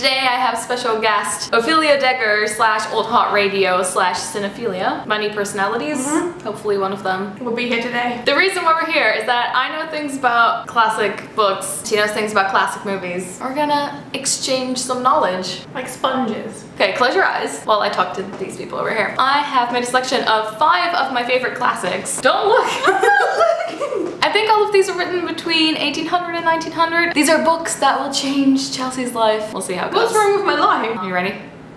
Today I have special guest Ophelia Degger / Old Hot Radio / Cinephilia. My new personalities. Hopefully one of them will be here today. The reason why we're here is that I know things about classic books. She knows things about classic movies. We're gonna exchange some knowledge. Like sponges. Okay, close your eyes while I talk to these people over here. I have made a selection of 5 of my favorite classics. Don't look! I think all of these are written between 1800 and 1900. These are books that will change Chelsea's life. We'll see how it goes. What's wrong with my life? Are you ready?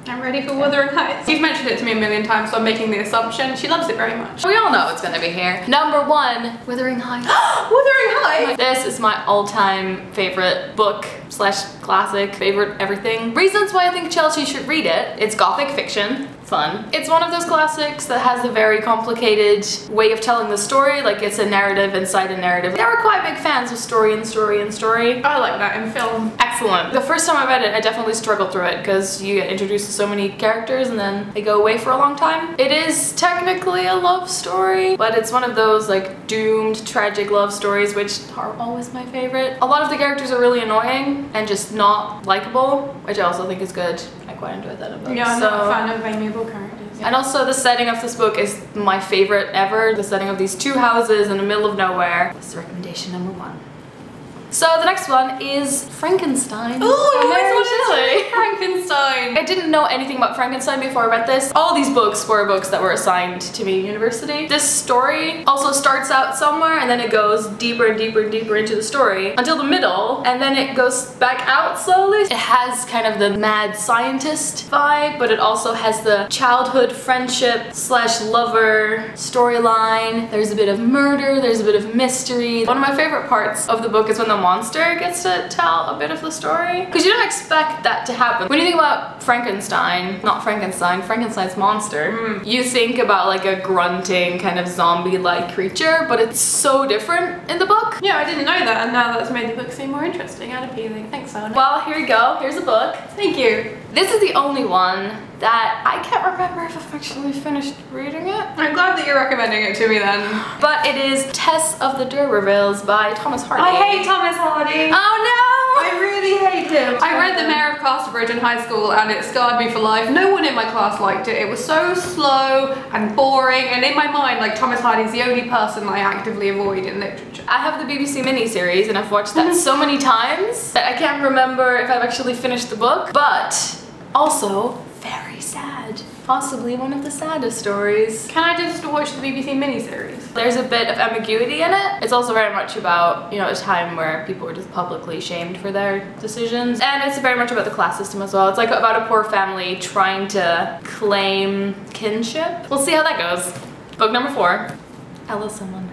I'm ready for Wuthering Heights. You've mentioned it to me a million times, so I'm making the assumption she loves it very much. We all know it's gonna be here. Number 1, Wuthering Heights. Wuthering Heights! This is my all-time favorite book / classic, favorite everything. Reasons why I think Chelsea should read it. It's gothic fiction. Fun. It's one of those classics that has a very complicated way of telling the story, like it's a narrative inside a narrative. They were quite big fans of story and story and story. I like that in film. Excellent. The first time I read it, I definitely struggled through it because you get introduced to so many characters and then they go away for a long time. It is technically a love story, but it's one of those like doomed, tragic love stories, which are always my favorite. A lot of the characters are really annoying and just not likable, which I also think is good. I quite enjoyed that in books. Yeah, I'm not a fan of amiable characters. And also the setting of this book is my favorite ever. The setting of these 2 houses in the middle of nowhere. That's recommendation number 1. So the next one is Frankenstein. Oh, I always wanted Shelley. to read Frankenstein. I didn't know anything about Frankenstein before I read this. All these books were books that were assigned to me at university. This story also starts out somewhere and then it goes deeper and deeper and deeper into the story until the middle, and then it goes back out slowly. It has kind of the mad scientist vibe, but it also has the childhood friendship / lover storyline. There's a bit of murder, there's a bit of mystery. One of my favorite parts of the book is when the monster gets to tell a bit of the story, because you don't expect that to happen. When you think about Frankenstein, not Frankenstein, Frankenstein's monster, you think about like a grunting kind of zombie-like creature, but it's so different in the book. Yeah, I didn't know that, and now that's made the book seem more interesting and appealing. Thanks, Sally. Well, here you go. Here's a book. Thank you. This is the only one that I can't remember if I've actually finished reading it. I'm glad that you're recommending it to me then. But it is Tess of the D'Urbervilles by Thomas Hardy. I hate Thomas Hardy. Oh no! I really hate him. I read The Mayor of Casterbridge in high school and it scarred me for life. No one in my class liked it. It was so slow and boring, and in my mind, like, Thomas Hardy's the only person I actively avoid in literature. I have the BBC miniseries and I've watched that so many times that I can't remember if I've actually finished the book, but also very sad. Possibly one of the saddest stories. Can I just watch the BBC miniseries? There's a bit of ambiguity in it. It's also very much about, you know, a time where people were just publicly shamed for their decisions. And it's very much about the class system as well. It's like about a poor family trying to claim kinship. We'll see how that goes. Book number 4, Alice in Wonderland.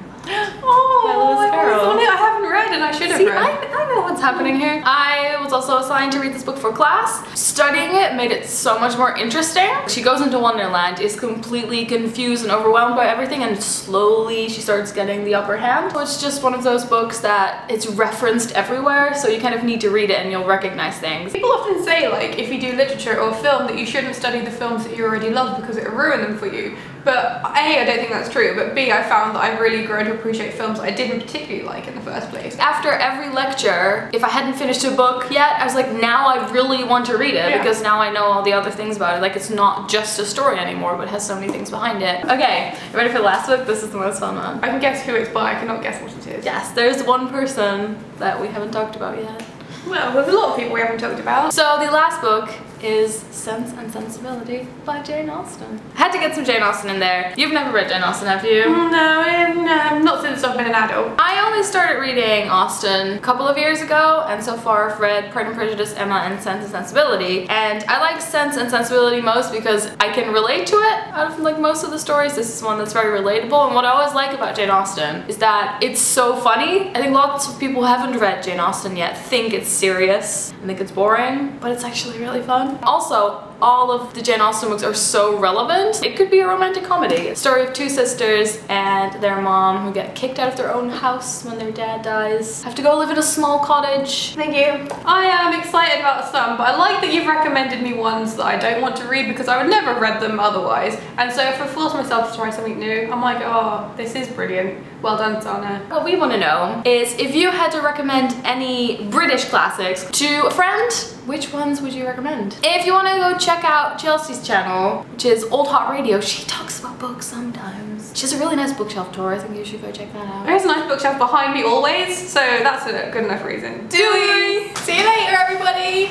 Oh, I haven't read and I should have read. I know what's happening here. I was also assigned to read this book for class. Studying it made it so much more interesting. She goes into Wonderland, is completely confused and overwhelmed by everything, and slowly she starts getting the upper hand. So it's just one of those books that it's referenced everywhere, so you kind of need to read it and you'll recognize things. People often say, like, if you do literature or film, that you shouldn't study the films that you already love because it'll ruin them for you. But A, I don't think that's true, but B, I found that I've really grown to appreciate films I didn't particularly like in the first place. After every lecture, if I hadn't finished a book yet, I was like, now I really want to read it because now I know all the other things about it. Like, it's not just a story anymore, but it has so many things behind it. Okay, you ready for the last book? This is the most fun one. I can guess who it's by, I cannot guess what it is. Yes, there's one person that we haven't talked about yet. Well, there's a lot of people we haven't talked about. So the last book is Sense and Sensibility by Jane Austen. I had to get some Jane Austen in there. You've never read Jane Austen, have you? No, not since I've been an adult. I only started reading Austen a couple of years ago, and so far I've read Pride and Prejudice, Emma, and Sense and Sensibility. And I like Sense and Sensibility most because I can relate to it out of like most of the stories. This is one that's very relatable, and what I always like about Jane Austen is that it's so funny. I think lots of people who haven't read Jane Austen yet think it's serious and think it's boring, but it's actually really fun. Also, all of the Jane Austen books are so relevant. It could be a romantic comedy. A story of two sisters and their mom who get kicked out of their own house when their dad dies. Have to go live in a small cottage. Thank you. I am excited about some, but I like that you've recommended me ones that I don't want to read because I would never have read them otherwise. And so if I force myself to try something new, I'm like, oh, this is brilliant. Well done, Sana. What we want to know is if you had to recommend any British classics to a friend, which ones would you recommend? If you want to go check out Chelsea's channel, which is Old Hot Radio, she talks about books sometimes. She has a really nice bookshelf tour. I think you should go check that out. There's a nice bookshelf behind me always, so that's a good enough reason. See you later, everybody!